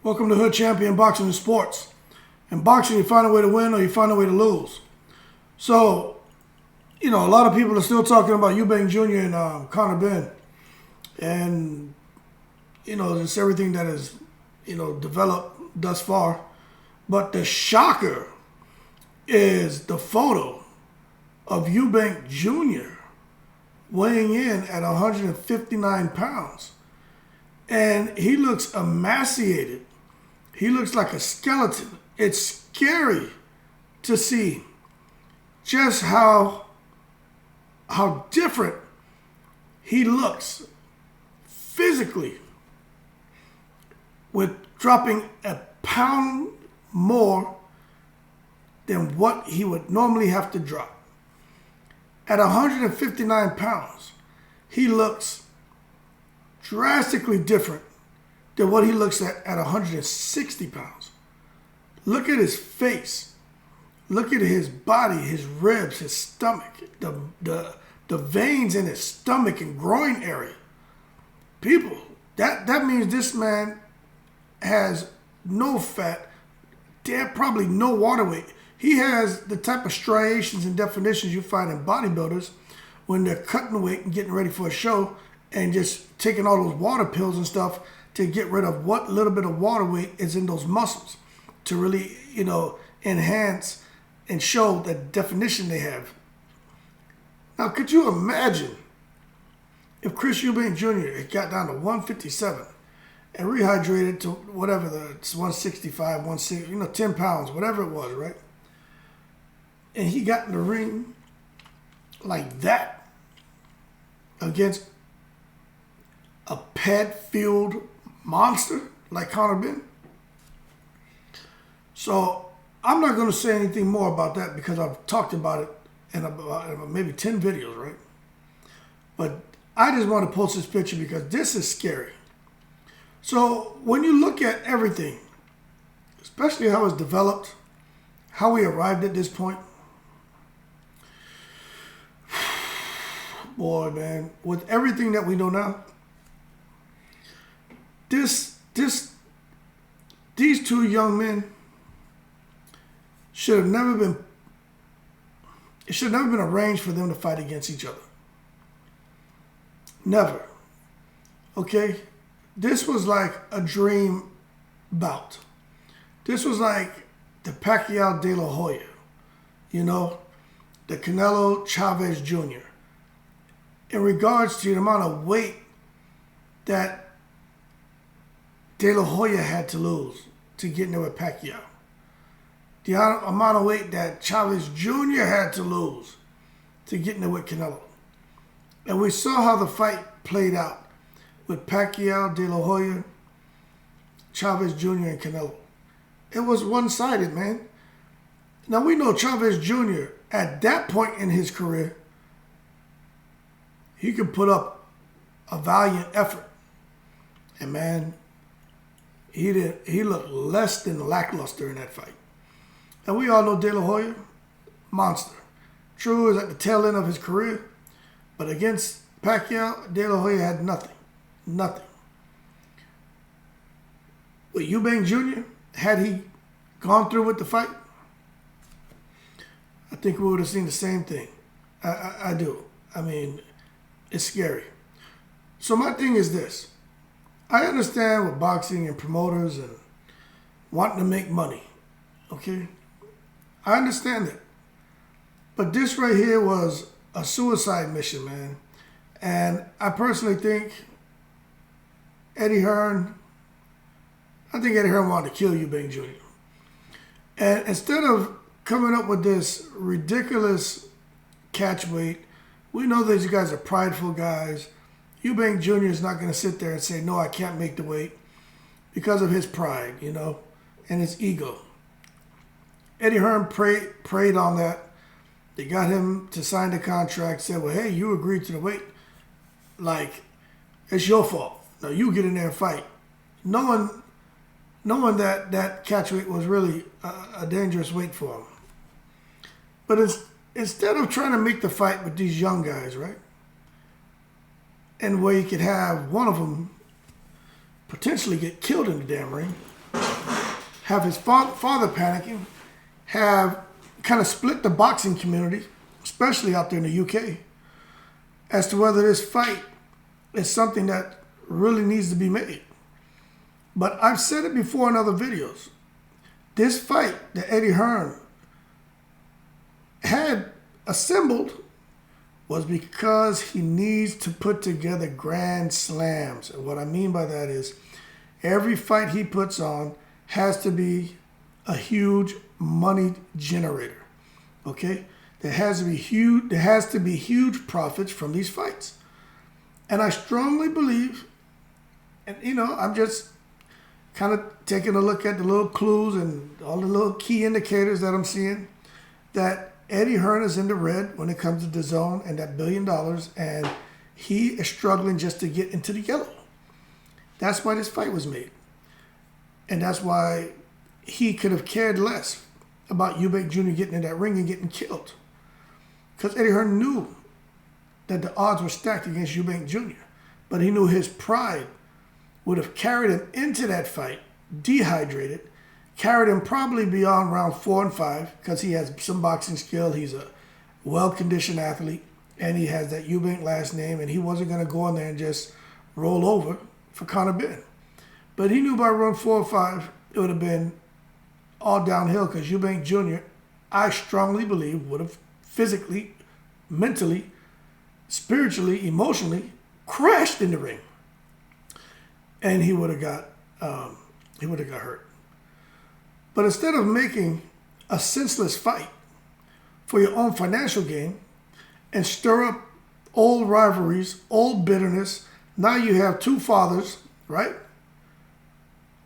Welcome to Hood Champion Boxing and Sports. In boxing, you find a way to win or you find a way to lose. So, a lot of people are still talking about Eubank Jr. and Conor Benn. And, just everything that is, developed thus far. But the shocker is the photo of Eubank Jr. weighing in at 159 pounds. And he looks emaciated. He looks like a skeleton. It's scary to see just how different he looks physically with dropping a pound more than what he would normally have to drop. At 159 pounds, he looks drastically different than what he looks at 160 pounds. Look at his face. Look at his body, his ribs, his stomach, the veins in his stomach and groin area. People, that means this man has no fat, probably no water weight. He has the type of striations and definitions you find in bodybuilders when they're cutting weight and getting ready for a show and just taking all those water pills and stuff to get rid of what little bit of water weight is in those muscles to really, enhance and show the definition they have. Now, could you imagine if Chris Eubank Jr. had got down to 157 and rehydrated to whatever it's 165, 160, 10 pounds, whatever it was, right? And he got in the ring like that against a pad-filled monster like Conor Benn. So I'm not going to say anything more about that because I've talked about it in about maybe 10 videos, right? But I just want to post this picture because this is scary. So when you look at everything, especially how it's developed, how we arrived at this point, boy, man, with everything that we know now, these two young men should have never been arranged for them to fight against each other. Never. Okay? This was like a dream bout. This was like the Pacquiao De La Hoya, the Canelo Chavez Jr. In regards to the amount of weight that De La Hoya had to lose to get in there with Pacquiao. The amount of weight that Chavez Jr. had to lose to get in there with Canelo. And we saw how the fight played out with Pacquiao, De La Hoya, Chavez Jr. and Canelo. It was one-sided, man. Now we know Chavez Jr. at that point in his career, he could put up a valiant effort. And man, he looked less than lackluster in that fight. And we all know De La Hoya, monster. True, is at the tail end of his career, but against Pacquiao, De La Hoya had nothing. Nothing. With Eubank Jr., had he gone through with the fight, I think we would have seen the same thing. I do. I mean, it's scary. So my thing is this. I understand with boxing and promoters and wanting to make money. Okay? I understand it. But this right here was a suicide mission, man. And I personally think Eddie Hearn wanted to kill Eubank Jr. And instead of coming up with this ridiculous catch weight, we know these guys are prideful guys. Eubank Jr. is not going to sit there and say, no, I can't make the weight because of his pride, and his ego. Eddie Hearn preyed on that. They got him to sign the contract, said, well, hey, you agreed to the weight. Like, it's your fault. Now you get in there and fight. Knowing that catch weight was really a dangerous weight for him. But instead of trying to make the fight with these young guys, right? And where you could have one of them potentially get killed in the damn ring. have his father panicking, have kind of split the boxing community, especially out there in the UK, as to whether this fight is something that really needs to be made. But I've said it before in other videos. This fight that Eddie Hearn had assembled was because he needs to put together grand slams. And what I mean by that is every fight he puts on has to be a huge money generator. Okay? There has to be huge profits from these fights. And I strongly believe, and I'm just kind of taking a look at the little clues and all the little key indicators that I'm seeing, that Eddie Hearn is in the red when it comes to the zone and that $1 billion, and he is struggling just to get into the yellow. That's why this fight was made. And that's why he could have cared less about Eubank Jr. getting in that ring and getting killed. Because Eddie Hearn knew that the odds were stacked against Eubank Jr. But he knew his pride would have carried him into that fight, dehydrated, carried him probably beyond round 4 and 5, because he has some boxing skill. He's a well-conditioned athlete, and he has that Eubank last name, and he wasn't going to go in there and just roll over for Conor Benn. But he knew by round 4 or 5, it would have been all downhill, because Eubank Jr., I strongly believe, would have physically, mentally, spiritually, emotionally crashed in the ring. And he would have got hurt. But instead of making a senseless fight for your own financial gain and stir up old rivalries, old bitterness, now you have two fathers, right,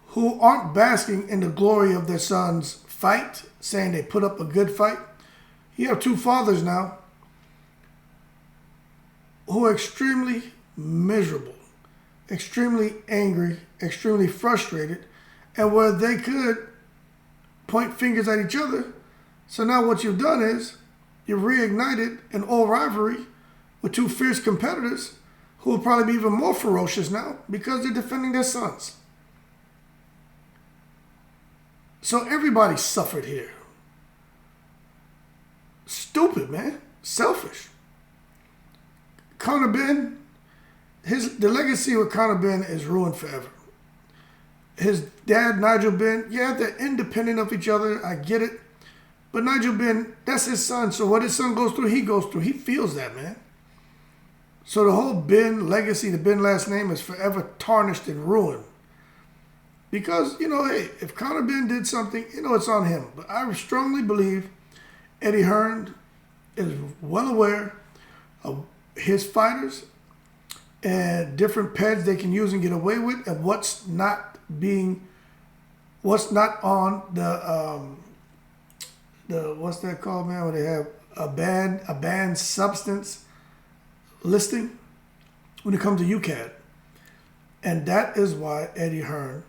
who aren't basking in the glory of their son's fight, saying they put up a good fight. You have two fathers now who are extremely miserable, extremely angry, extremely frustrated, and where they could point fingers at each other. So now what you've done is you've reignited an old rivalry with two fierce competitors who will probably be even more ferocious now because they're defending their sons. So everybody suffered here. Stupid, man. Selfish. Conor Benn, the legacy with Conor Benn is ruined forever. His dad, Nigel Benn, yeah, they're independent of each other. I get it. But Nigel Benn, that's his son. So what his son goes through, he goes through. He feels that, man. So the whole Benn legacy, the Benn last name, is forever tarnished and ruined. Because, hey, if Conor Benn did something, it's on him. But I strongly believe Eddie Hearn is well aware of his fighters and different peds they can use and get away with, and what's not on the what's that called, man, where they have a banned substance listing when it comes to UCAD. And that is why Eddie Hearn,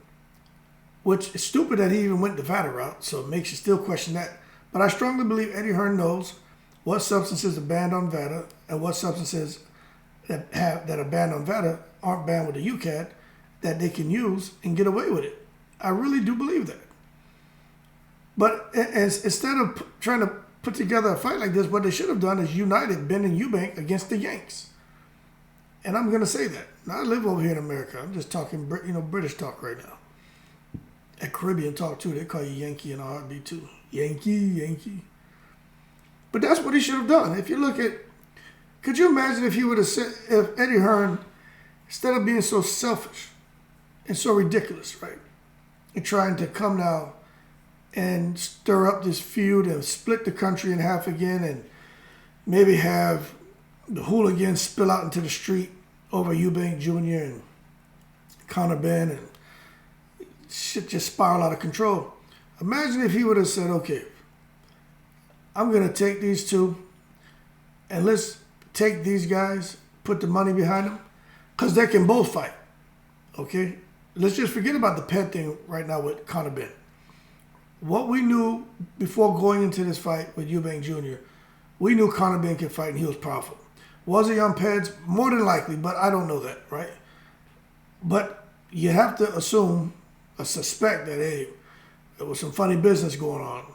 which is stupid that he even went the VADA route, so it makes you still question that. But I strongly believe Eddie Hearn knows what substances are banned on VADA and what substances that are banned on VADA aren't banned with the UCAD that they can use and get away with it. I really do believe that. But instead of trying to put together a fight like this, what they should have done is united Benn and Eubank against the Yanks. And I'm going to say that. Now, I live over here in America. I'm just talking, British talk right now. At Caribbean talk, too. They call you Yankee in a heartbeat, too. Yankee. But that's what he should have done. If you look at, could you imagine if he would have said, if Eddie Hearn, instead of being so selfish and so ridiculous, right, and trying to come now and stir up this feud and split the country in half again and maybe have the hooligans spill out into the street over Eubank Jr. and Conor Benn and shit just spiral out of control. Imagine if he would have said, okay, I'm going to take these two and let's take these guys, put the money behind them, because they can both fight, okay? Let's just forget about the pet thing right now with Conor Benn. What we knew before going into this fight with Eubank Jr., we knew Conor Benn could fight and he was powerful. Was he on pads? More than likely, but I don't know that, right? But you have to assume or suspect that, hey, There was some funny business going on,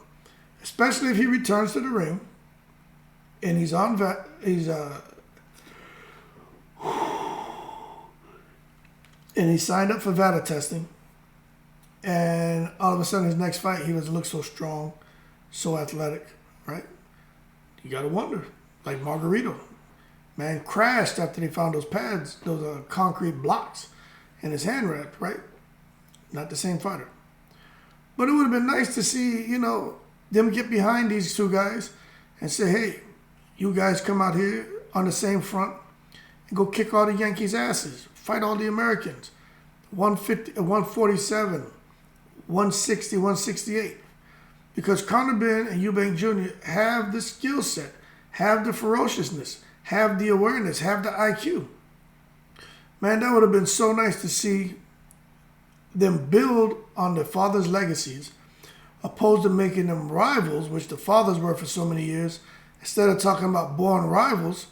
especially if he returns to the ring and he's and he signed up for VADA testing, and all of a sudden his next fight he doesn't look so strong, so athletic, right? You gotta wonder, like Margarito, man crashed after they found those pads, those concrete blocks in his hand wrap, right? Not the same fighter. But it would have been nice to see, them get behind these two guys and say, hey, you guys come out here on the same front and go kick all the Yankees' asses. Fight all the Americans. 150, 147, 160, 168. Because Conor Benn and Eubank Jr. have the skill set, have the ferociousness, have the awareness, have the IQ. Man, that would have been so nice to see them build on their father's legacies, opposed to making them rivals, which the fathers were for so many years. Instead of talking about born rivals,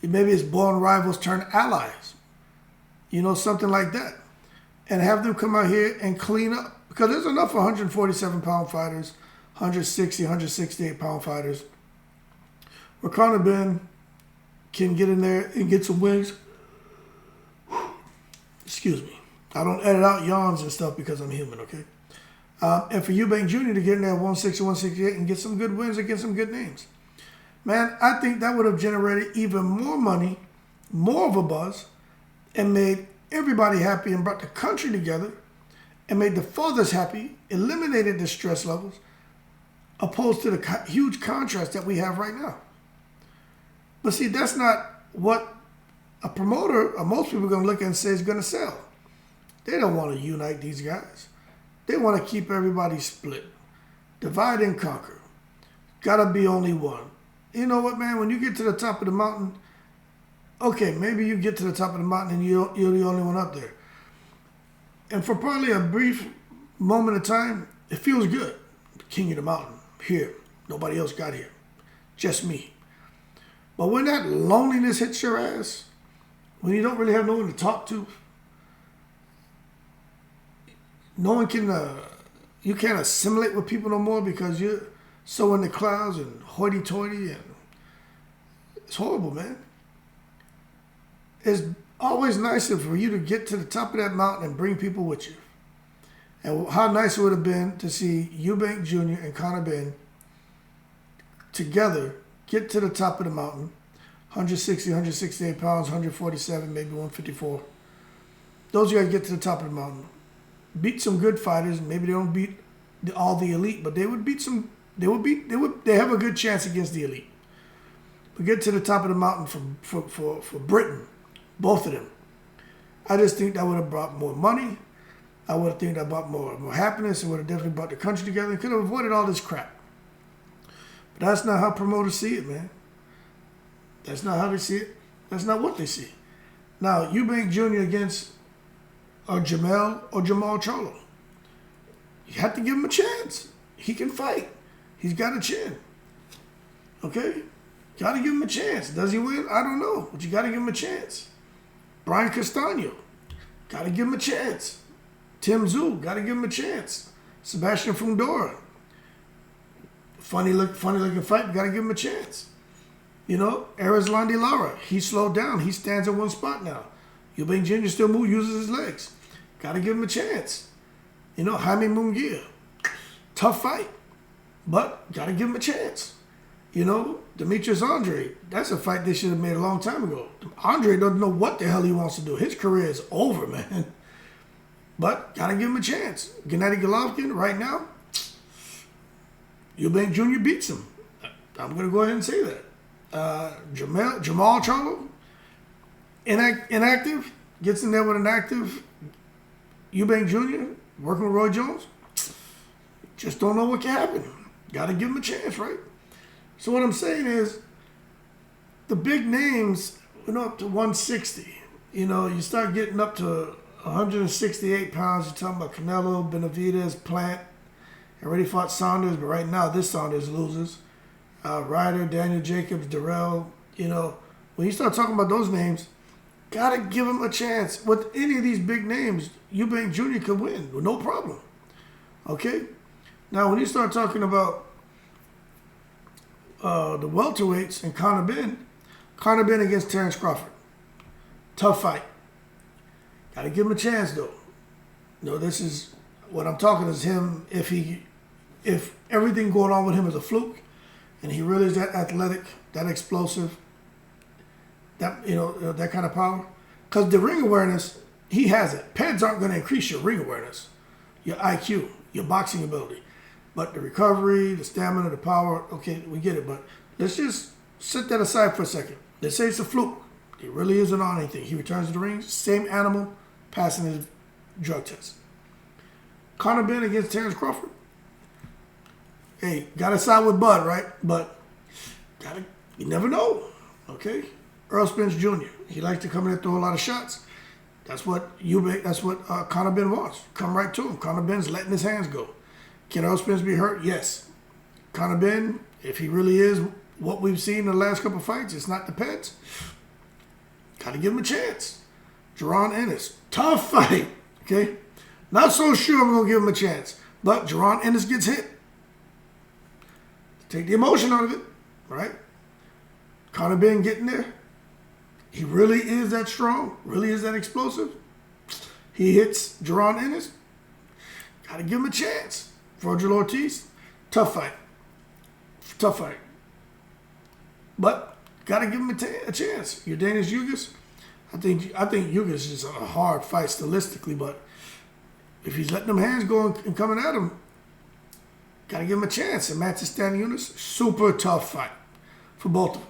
maybe it's born rivals turned allies. Something like that. And have them come out here and clean up. Because there's enough 147-pound fighters, 160, 168-pound fighters, where Conor Benn can get in there and get some wins. Excuse me. I don't edit out yawns and stuff because I'm human, okay? And for Eubank Jr. to get in there at 160, 168 and get some good wins against some good names. Man, I think that would have generated even more money, more of a buzz, and made everybody happy and brought the country together and made the fathers happy, eliminated the stress levels, opposed to the huge contrast that we have right now. But see, that's not what a promoter or most people are going to look at and say is going to sell. They don't want to unite these guys. They want to keep everybody split. Divide and conquer. Gotta be only one. You know what, man? When you get to the top of the mountain, okay, maybe you get to the top of the mountain and you're the only one up there. And for probably a brief moment of time, it feels good. King of the mountain, here. Nobody else got here. Just me. But when that loneliness hits your ass, when you don't really have no one to talk to, no one can, you can't assimilate with people no more because you're so in the clouds and hoity-toity, and it's horrible, man. It's always nicer for you to get to the top of that mountain and bring people with you. And how nice it would have been to see Eubank Jr. and Conor Benn together get to the top of the mountain, 160, 168 pounds, 147, maybe 154. Those guys get to the top of the mountain. Beat some good fighters. Maybe they don't beat all the elite, but they would beat some. They have a good chance against the elite. But get to the top of the mountain for Britain, both of them. I just think that would have brought more money. I would have think that brought more happiness. It would have definitely brought the country together. It could have avoided all this crap. But that's not how promoters see it, man. That's not how they see it. That's not what they see. Now, Eubank Jr. against Jamal Charlo. You have to give him a chance. He can fight. He's got a chin. Okay? Got to give him a chance. Does he win? I don't know. But you got to give him a chance. Brian Castano. Got to give him a chance. Tim Tszyu. Got to give him a chance. Sebastian Fundora. Funny looking fight. Got to give him a chance. Erislandy Lara. He slowed down. He stands in one spot now. Eubank Jr. still uses his legs. Got to give him a chance. Jaime Munguia. Tough fight. But got to give him a chance. Demetrius Andre. That's a fight they should have made a long time ago. Andre doesn't know what the hell he wants to do. His career is over, man. But got to give him a chance. Gennady Golovkin, right now, Eubank Jr. beats him. I'm going to go ahead and say that. Jamal Charlo, inactive, gets in there with an active Eubank Jr., working with Roy Jones. Just don't know what can happen. Got to give him a chance, right? So what I'm saying is, the big names went up to 160. You start getting up to 168 pounds. You're talking about Canelo, Benavidez, Plant. Already fought Saunders, but right now this Saunders loses. Ryder, Daniel Jacobs, Darrell. When you start talking about those names, got to give them a chance. With any of these big names, Eubank Jr. could win with no problem. Okay? Now, when you start talking about the welterweights and Conor Benn against Terrence Crawford. Tough fight. Got to give him a chance, though. No, this is what I'm talking is him. If everything going on with him is a fluke, and he really is that athletic, that explosive, that that kind of power, because the ring awareness he has it. Pads aren't going to increase your ring awareness, your IQ, your boxing ability, but the recovery, the stamina, the power. Okay, we get it, but let's just set that aside for a second. Let's say it's a fluke. He really isn't on anything. He returns to the ring, same animal, passing his drug test. Conor Benn against Terrence Crawford. Hey, gotta side with Bud, right? But you never know. Okay? Earl Spence Jr. He likes to come in and throw a lot of shots. That's what Conor Benn wants. Come right to him. Conor Benn's letting his hands go. Can Earl Spence be hurt? Yes. Conor Benn, if he really is what we've seen in the last couple of fights, it's not the pets. Gotta give him a chance. Jaron Ennis, tough fight. Okay? Not so sure I'm gonna give him a chance. But Jaron Ennis gets hit. Take the emotion out of it, right? Conor Benn getting there. He really is that strong, really is that explosive. He hits Jaron Ennis. Gotta give him a chance. Virgil Ortiz, tough fight. Tough fight. But gotta give him a chance. Yordenis Ugas, I think Ugas is a hard fight stylistically, but if he's letting them hands go and coming at him, gotta give him a chance. And Emaciated Eubank, super tough fight for both of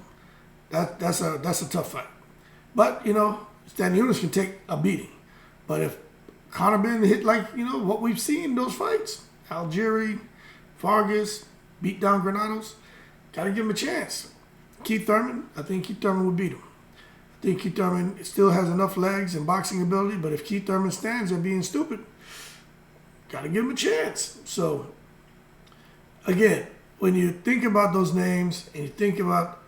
them. That's a tough fight. But Stan Eubank can take a beating. But if Conor Benn hit like what we've seen in those fights, Algieri, Vargas, beat down Granados, gotta give him a chance. Keith Thurman, I think Keith Thurman would beat him. I think Keith Thurman still has enough legs and boxing ability, but if Keith Thurman stands there being stupid, gotta give him a chance. So, again, when you think about those names and you think about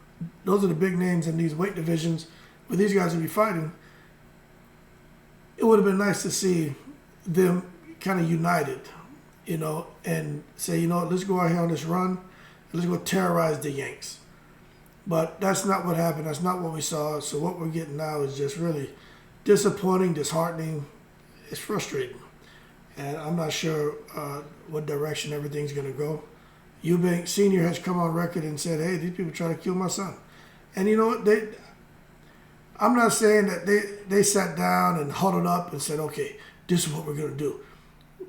those are the big names in these weight divisions where these guys will be fighting, it would have been nice to see them kind of united, and say, let's go out here on this run and let's go terrorize the Yanks. But that's not what happened. That's not what we saw. So what we're getting now is just really disappointing, disheartening. It's frustrating. And I'm not sure what direction everything's going to go. Eubank Sr. has come on record and said, hey, these people trying to kill my son. And you know what? I'm not saying that they sat down and huddled up and said, okay, this is what we're going to do.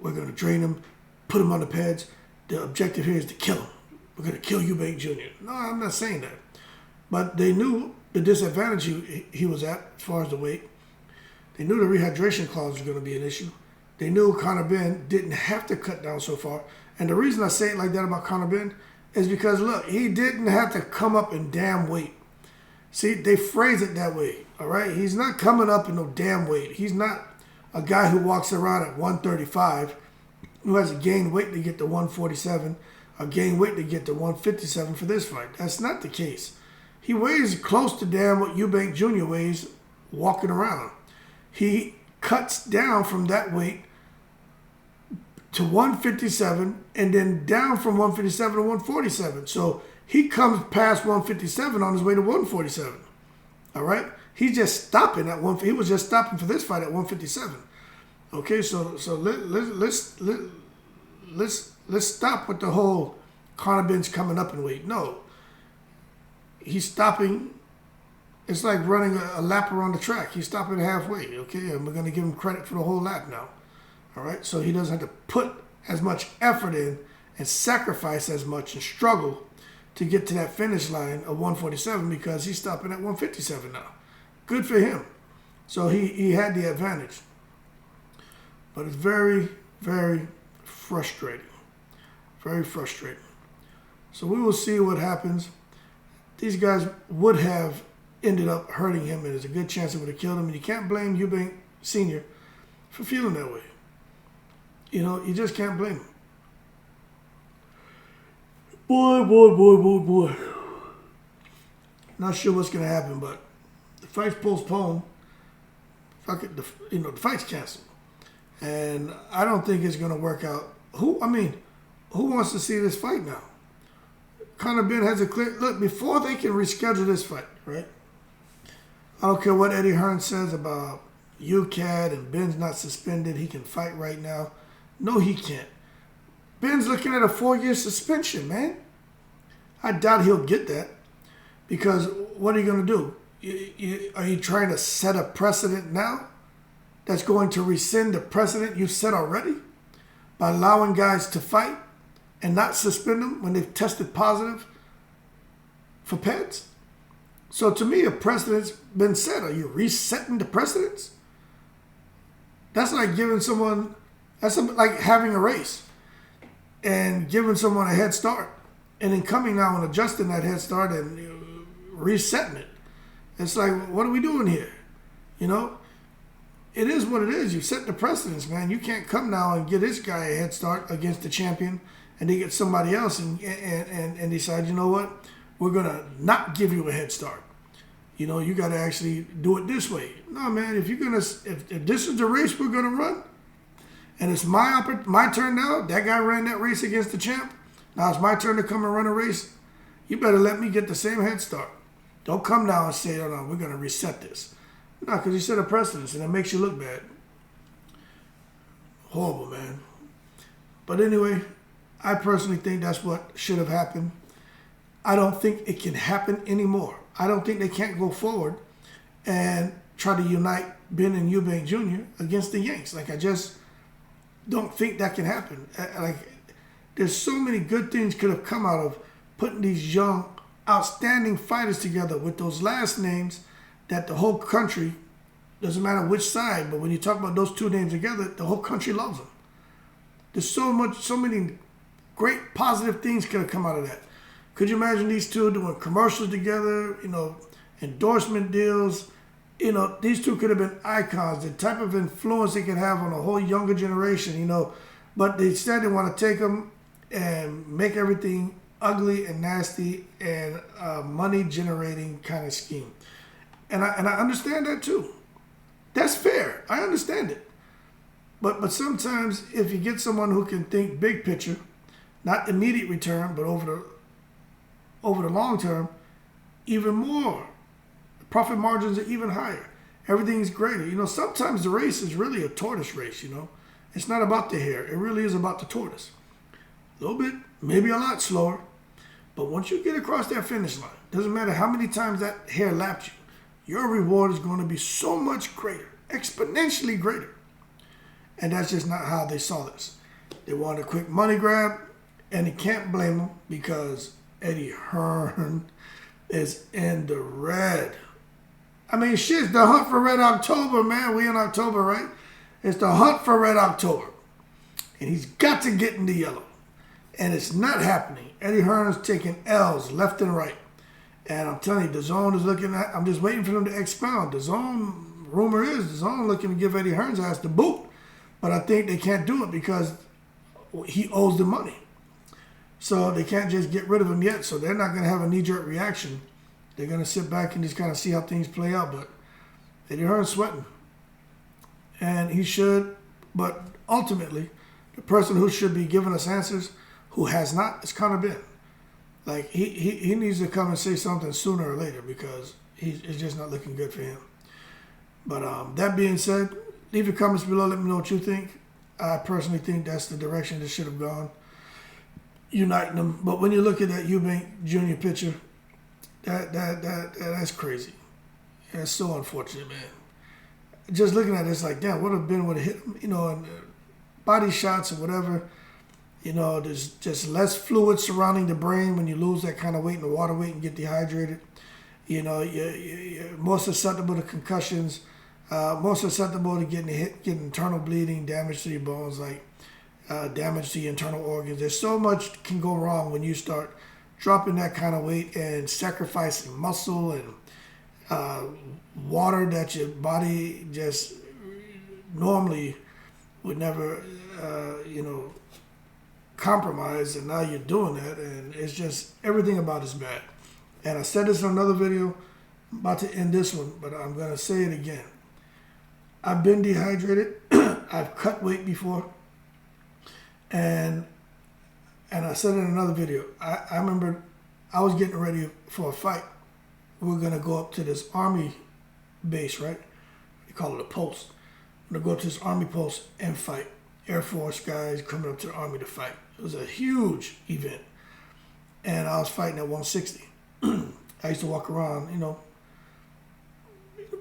We're going to drain him, put him on the pads. The objective here is to kill him. We're going to kill Eubank Jr. No, I'm not saying that. But they knew the disadvantage he was at as far as the weight. They knew the rehydration clause was going to be an issue. They knew Conor Benn didn't have to cut down so far. And the reason I say it like that about Conor Benn is because, look, he didn't have to come up in damn weight. See, they phrase it that way, all right? He's not coming up in no damn weight. He's not a guy who walks around at 135 who has to gain weight to get to 147 or gain weight to get to 157 for this fight. That's not the case. He weighs close to damn what Eubank Jr. weighs walking around. He cuts down from that weight to 157 and then down from 157 to 147. So he comes past 157 on his way to 147. All right? He's just stopping at one. He was just stopping for this fight at 157. Okay, so let's stop with the whole Conor Benn's coming up in weight. No. He's stopping. It's like running a lap around the track. He's stopping halfway, okay? And we're going to give him credit for the whole lap now. All right? So he doesn't have to put as much effort in and sacrifice as much and struggle to get to that finish line of 147 because he's stopping at 157 now. Good for him. So he had the advantage. But it's very, very frustrating. Very frustrating. So we will see what happens. These guys would have ended up hurting him, and there's a good chance it would have killed him. And you can't blame Eubank Sr. for feeling that way. You just can't blame him. Boy. Not sure what's going to happen, but the fight's postponed. The fight's canceled. And I don't think it's going to work out who wants to see this fight now? Conor Benn has a clear look before they can reschedule this fight, right? I don't care what Eddie Hearn says about UCAD and Ben's not suspended. He can fight right now. No, he can't. Ben's looking at a 4-year suspension, man. I doubt he'll get that because what are you going to do? Are you trying to set a precedent now that's going to rescind the precedent you set already by allowing guys to fight and not suspend them when they've tested positive for PEDs? So to me, a precedent's been set. Are you resetting the precedents? That's like giving someone, that's like having a race and giving someone a head start and then coming now and adjusting that head start and resetting it. It's like, what are we doing here? You know, it is what it is. You set the precedence, man. You can't come now and give this guy a head start against the champion and then get somebody else and decide, you know what, we're going to not give you a head start. You know, you got to actually do it this way. No, man, if this is the race we're going to run and it's my turn now, that guy ran that race against the champ. Now it's my turn to come and run a race. You better let me get the same head start. Don't come now and say, oh, no, we're going to reset this. No, because you set a precedence and it makes you look bad. Horrible, man. But anyway, I personally think that's what should have happened. I don't think it can happen anymore. I don't think they can't go forward and try to unite Benn and Eubank Jr. against the Yanks. Like, I just don't think that can happen. Like, there's so many good things could have come out of putting these young, outstanding fighters together with those last names that the whole country, doesn't matter which side, but when you talk about those two names together, the whole country loves them. There's so many great positive things could have come out of that. Could you imagine these two doing commercials together, you know, endorsement deals? You know, these two could have been icons, the type of influence they could have on a whole younger generation, you know. But they said they want to take them and make everything ugly and nasty and money-generating kind of scheme. And I understand that too. That's fair. I understand it. But sometimes if you get someone who can think big picture, not immediate return, but over the long term, even more. Profit margins are even higher. Everything's greater. You know, sometimes the race is really a tortoise race, you know. It's not about the hare. It really is about the tortoise. A little bit, maybe a lot slower. But once you get across that finish line, doesn't matter how many times that hare lapped you, your reward is going to be so much greater, exponentially greater. And that's just not how they saw this. They wanted a quick money grab, and you can't blame them because Eddie Hearn is in the red. I mean, shit, the hunt for Red October, man. We in October, right? It's the hunt for Red October. And he's got to get in the yellow. And it's not happening. Eddie Hearn is taking L's left and right. And I'm telling you, DAZN is looking at, I'm just waiting for them to expound. DAZN, rumor is, DAZN looking to give Eddie Hearn's ass the boot. But I think they can't do it because he owes the money. So they can't just get rid of him yet. So they're not going to have a knee-jerk reaction. They're going to sit back and just kind of see how things play out. But Eddie Hearn's sweating. And he should. But ultimately, the person who should be giving us answers, who has not, is Conor Benn. Like, he needs to come and say something sooner or later because it's just not looking good for him. But that being said, leave your comments below. Let me know what you think. I personally think that's the direction this should have gone. Uniting them. But when you look at that Eubank Jr. picture, that's crazy. That's so unfortunate, man. Just looking at it, it's like, damn, would have hit him, you know, and body shots or whatever. You know, there's just less fluid surrounding the brain when you lose that kind of weight and the water weight and get dehydrated. You know, you're more susceptible to concussions, more susceptible to getting internal bleeding, damage to your bones, like damage to your internal organs. There's so much can go wrong when you start dropping that kind of weight and sacrificing muscle and water that your body just normally would never, compromise, and now you're doing that, and it's just everything about it's bad. And I said this in another video. I'm about to end this one, but I'm gonna say it again. I've been dehydrated. I've cut weight before, And I said in another video, I remember I was getting ready for a fight. We were going to go up to this Army base, right? They call it a post. We're going to go up to this Army post and fight. Air Force guys coming up to the Army to fight. It was a huge event. And I was fighting at 160. I used to walk around,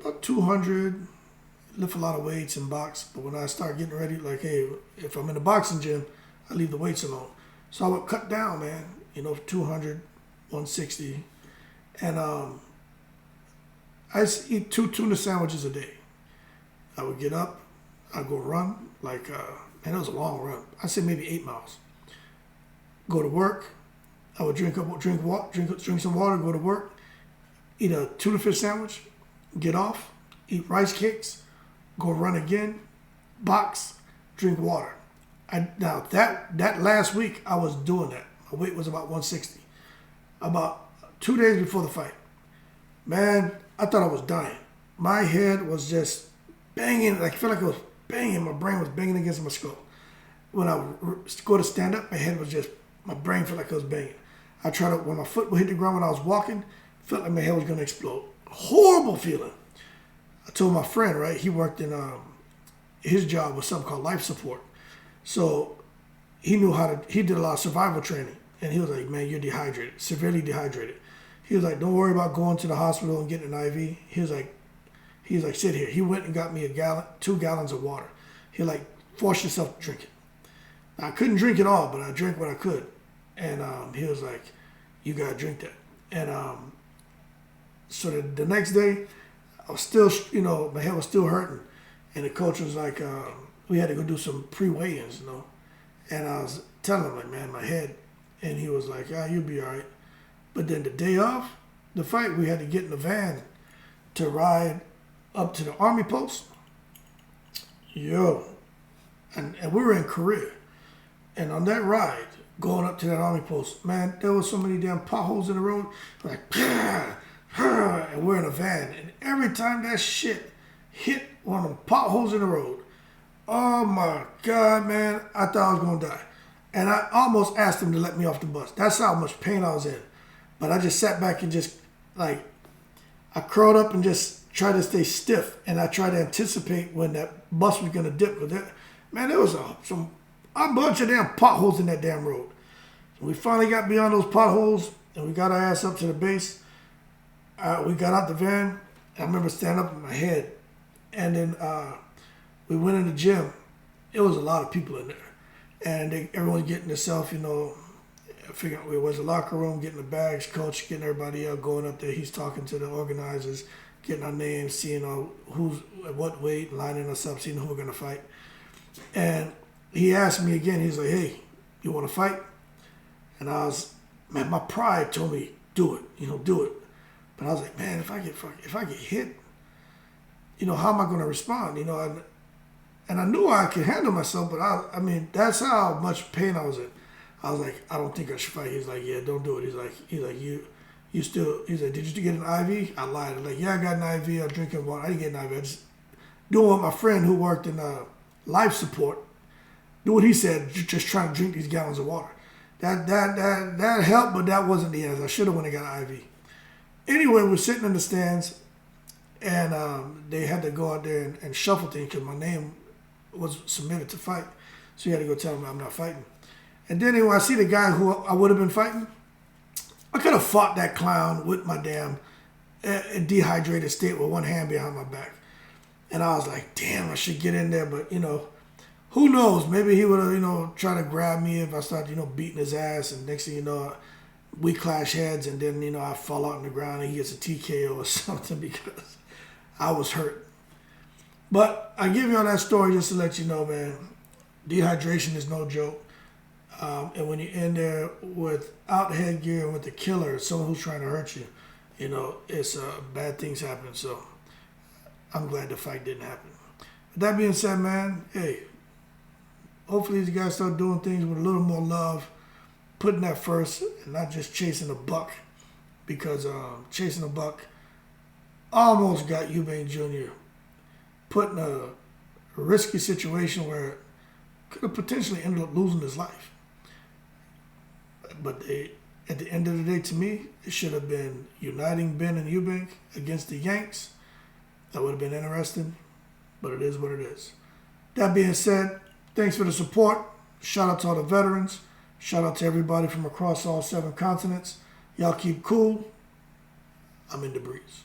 about 200, lift a lot of weights and box. But when I start getting ready, like, hey, if I'm in the boxing gym, I leave the weights alone. So I would cut down, man, 200, 160. And I used to eat 2 tuna sandwiches a day. I would get up, I'd go run, and it was a long run. I'd say maybe 8 miles. Go to work. I would drink some water, go to work, eat a tuna fish sandwich, get off, eat rice cakes, go run again, box, drink water. Now that last week I was doing that. My weight was about 160. About 2 days before the fight, man, I thought I was dying. My head was just banging. I felt like it was banging. My brain was banging against my skull. When I go to stand up, my brain felt like it was banging. When my foot would hit the ground when I was walking, felt like my head was going to explode. Horrible feeling. I told my friend, right, he worked in, his job was something called life support. So he did a lot of survival training. And he was like, man, you're dehydrated, severely dehydrated. He was like, don't worry about going to the hospital and getting an IV. He was like, sit here. He went and got me 2 gallons of water. He like, force yourself to drink it. I couldn't drink it all, but I drank what I could. And he was like, you got to drink that. And so the next day, I was still, my head was still hurting. And the coach was like, we had to go do some pre-weigh-ins, And I was telling him, like, man, my head. And he was like, you'll be all right. But then the day of the fight, we had to get in the van to ride up to the Army post. And we were in Korea. And on that ride, going up to that Army post, man, there was so many damn potholes in the road. Like, and we're in a van. And every time that shit hit one of them potholes in the road, oh my God, man, I thought I was going to die. And I almost asked him to let me off the bus. That's how much pain I was in. But I just sat back and just, I curled up and just tried to stay stiff. And I tried to anticipate when that bus was going to dip. But there was a bunch of damn potholes in that damn road. So we finally got beyond those potholes, and we got our ass up to the base. We got out the van. I remember standing up in my head. And then we went in the gym. It was a lot of people in there. And everyone's getting themselves, figuring out where was the locker room, getting the bags, coach, getting everybody out, going up there. He's talking to the organizers, getting our names, seeing who's at what weight, lining us up, seeing who we're going to fight. And he asked me again, he's like, hey, you want to fight? And my pride told me, do it, do it. But I was like, man, if I get hit, how am I going to respond? And I knew I could handle myself, but I mean, that's how much pain I was in. I was like, I don't think I should fight. He's like, yeah, don't do it. He's like, he's like, did you get an IV? I lied. I'm like, yeah, I got an IV. I'm drinking water. I didn't get an IV. I just doing what my friend who worked in life support, do what he said, just trying to drink these gallons of water. That helped, but that wasn't the answer. I should have went and got an IV. Anyway, we're sitting in the stands, and they had to go out there and shuffle things because my name was submitted to fight. So you had to go tell them I'm not fighting. And then when I see the guy who I would have been fighting, I could have fought that clown with my damn dehydrated state with one hand behind my back. And I was like, damn, I should get in there. But, who knows? Maybe he would have, tried to grab me if I started, beating his ass. And next thing you know, we clash heads. And then, I fall out on the ground and he gets a TKO or something because I was hurt. But I give you all that story just to let you know, man, dehydration is no joke. And when you're in there without headgear and with the killer, someone who's trying to hurt you, it's bad things happen. So I'm glad the fight didn't happen. With that being said, man, hey, hopefully these guys start doing things with a little more love, putting that first and not just chasing a buck, because chasing a buck almost got Eubank Jr. put in a risky situation where could have potentially ended up losing his life. But at the end of the day, to me, it should have been United Benn and Eubank against the Yanks. That would have been interesting, but it is what it is. That being said, thanks for the support. Shout out to all the veterans. Shout out to everybody from across all 7 continents. Y'all keep cool. I'm in the breeze.